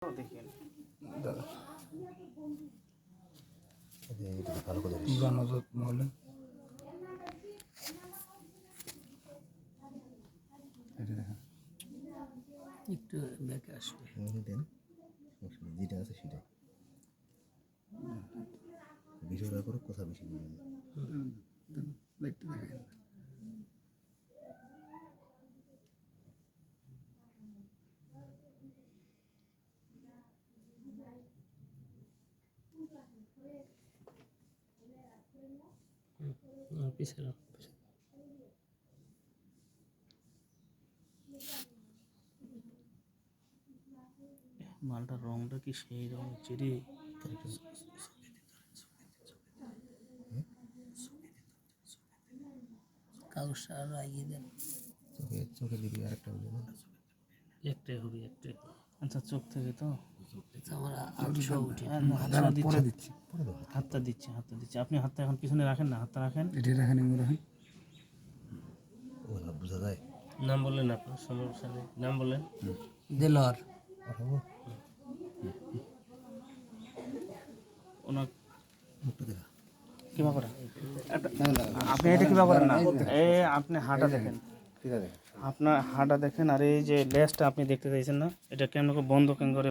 দেখেন দাদা এটা ভালো করে জানাজত মহলে এটা দেখেন একটু ব্যাকে আসবে দেন যেটা আছে সেটাই বিষয়টা করে কথা বেশি বলবেন দেখতে দেখেন পিছনে মালটার রংটা কি সেই রং চিরি কাগজটা আরো এগিয়ে দেন চোখে চোখে দিবি আরেকটা বলবেন একটাই হবে একটাই আচ্ছা চোখ থেকে তো আমার আটশো উঠে পরে দিচ্ছি হাতটা দিচ্ছি আপনি হাতটা এখন পিছনে রাখেন না, হাতটা রাখেন। এটা রাখেন এগুলো রাখেন ও না বোঝা যায় নাম বললেন আপনার সমস্যা নেই নাম বললেন দেলোয়ার পাঠাবো ওনার মুখটা দেখা কিবা করেন আপনি এটা কিবা করেন না, এই আপনি হাঁটা দেখেন, ঠিক আছে আপনার হাঁটা দেখেন, আর এই যে লেজটা আপনি দেখতে চাইছেন না, এটা কেমন করে বন্ধ কেন করে